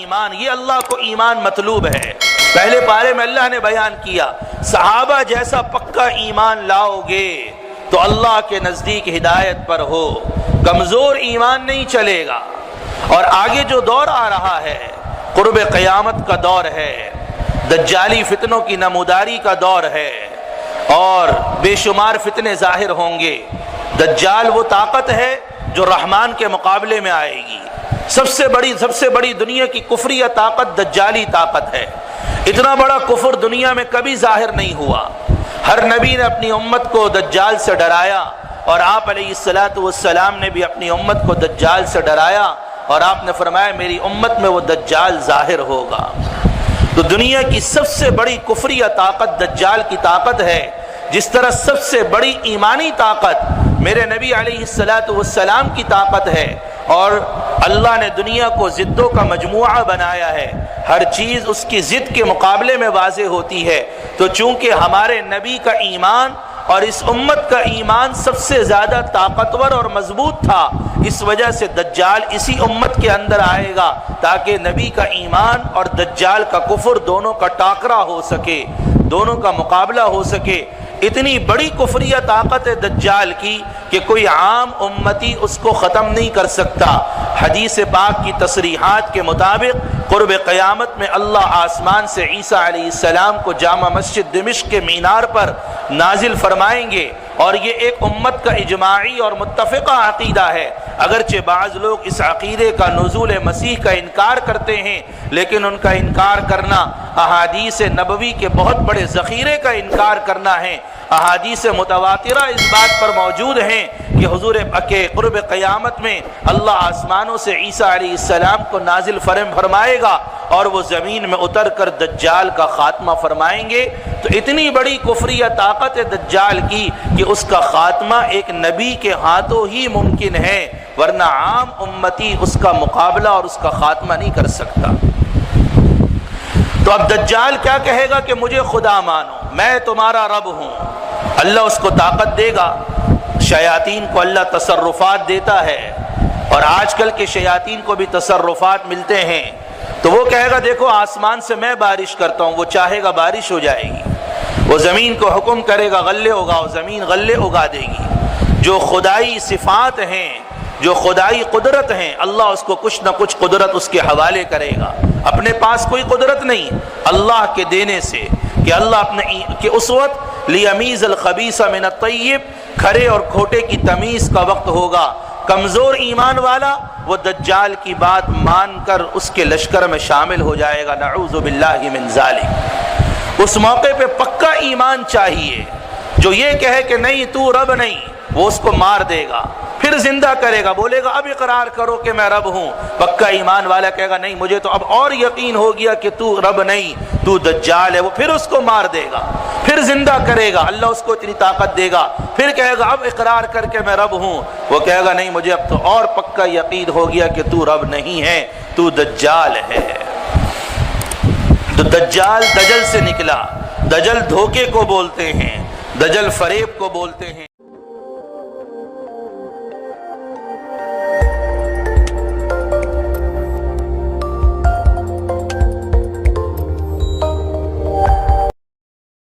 ایمان، یہ اللہ کو ایمان مطلوب ہے۔ پہلے پارے میں اللہ نے بیان کیا صحابہ جیسا پکا ایمان لاؤ گے تو اللہ کے نزدیک ہدایت پر ہو، کمزور ایمان نہیں چلے گا۔ اور آگے جو دور آ رہا ہے قرب قیامت کا دور ہے، دجالی فتنوں کی نموداری کا دور ہے، اور بے شمار فتنے ظاہر ہوں گے۔ دجال وہ طاقت ہے جو رحمان کے مقابلے میں آئے گی۔ سب سے بڑی دنیا کی کفریہ طاقت دجالی طاقت ہے۔ اتنا بڑا کفر دنیا میں کبھی ظاہر نہیں ہوا۔ ہر نبی نے اپنی امت کو دجال سے ڈرایا، اور آپ علیہ السلام نے بھی اپنی امت کو دجال سے ڈرایا، اور آپ نے فرمایا میری امت میں وہ دجال ظاہر ہوگا۔ تو دنیا کی سب سے بڑی کفریہ طاقت دجال کی طاقت ہے، جس طرح سب سے بڑی ایمانی طاقت میرے نبی علیہ السلام کی طاقت ہے۔ اور اللہ نے دنیا کو ضدوں کا مجموعہ بنایا ہے، ہر چیز اس کی ضد کے مقابلے میں واضح ہوتی ہے۔ تو چونکہ ہمارے نبی کا ایمان اور اس امت کا ایمان سب سے زیادہ طاقتور اور مضبوط تھا، اس وجہ سے دجال اسی امت کے اندر آئے گا تاکہ نبی کا ایمان اور دجال کا کفر دونوں کا ٹاکرا ہو سکے، دونوں کا مقابلہ ہو سکے۔ اتنی بڑی کفریہ طاقت ہے دجال کی کہ کوئی عام امتی اس کو ختم نہیں کر سکتا۔ حدیث پاک کی تصریحات کے مطابق قرب قیامت میں اللہ آسمان سے عیسیٰ علیہ السلام کو جامع مسجد دمشق کے مینار پر نازل فرمائیں گے، اور یہ ایک امت کا اجماعی اور متفقہ عقیدہ ہے۔ اگرچہ بعض لوگ اس عقیدے کا نزول مسیح کا انکار کرتے ہیں، لیکن ان کا انکار کرنا احادیث نبوی کے بہت بڑے ذخیرے کا انکار کرنا ہے۔ احادیث متواترہ اس بات پر موجود ہیں کہ حضور کے قرب قیامت میں اللہ آسمانوں سے عیسیٰ علیہ السلام کو نازل فرمائے گا، اور وہ زمین میں اتر کر دجال کا خاتمہ فرمائیں گے۔ تو اتنی بڑی کفریہ طاقت ہے دجال کی کہ اس کا خاتمہ ایک نبی کے ہاتھوں ہی ممکن ہے، ورنہ عام امتی اس کا مقابلہ اور اس کا خاتمہ نہیں کر سکتا۔ تو اب دجال کیا کہے گا کہ مجھے خدا مانو، میں تمہارا رب ہوں۔ اللہ اس کو طاقت دے گا۔ شیاطین کو اللہ تصرفات دیتا ہے، اور آج کل کے شیاطین کو بھی تصرفات ملتے ہیں۔ تو وہ کہے گا دیکھو آسمان سے میں بارش کرتا ہوں، وہ چاہے گا بارش ہو جائے گی، وہ زمین کو حکم کرے گا غلے اگاؤ، زمین غلے اگا دے گی۔ جو خدائی صفات ہیں، جو خدائی قدرت ہیں، اللہ اس کو کچھ نہ کچھ قدرت اس کے حوالے کرے گا۔ اپنے پاس کوئی قدرت نہیں، اللہ کے دینے سے، کہ اللہ اپنے کہ اس وقت لیمیز الخبیث من الطیب، کھرے اور کھوٹے کی تمیز کا وقت ہوگا۔ کمزور ایمان والا وہ دجال کی بات مان کر اس کے لشکر میں شامل ہو جائے گا، نعوذ باللہ من ذالک۔ اس موقع پہ پکا ایمان چاہیے، جو یہ کہے کہ نہیں تو رب نہیں، وہ اس کو مار دے گا، پھر زندہ کرے گا، بولے گا اب اقرار کرو کہ میں رب ہوں۔ پکا ایمان والا کہے گا نہیں مجھے تو اب اور یقین ہو گیا کہ تو رب نہیں، تو دجال ہے، وہ پھر اس کو مار دے گا، پھر زندہ کرے گا، اللہ اس کو اتنی طاقت دے گا، پھر کہے گا اب اقرار کر کے میں رب ہوں، وہ کہے گا نہیں مجھے اب تو اور پکا یقین ہو گیا کہ تو رب نہیں ہے، تو دجال ہے۔ تو دجال دجل سے نکلا۔ دجل دھوکے کو بولتے ہیں، دجل فریب کو بولتے ہیں۔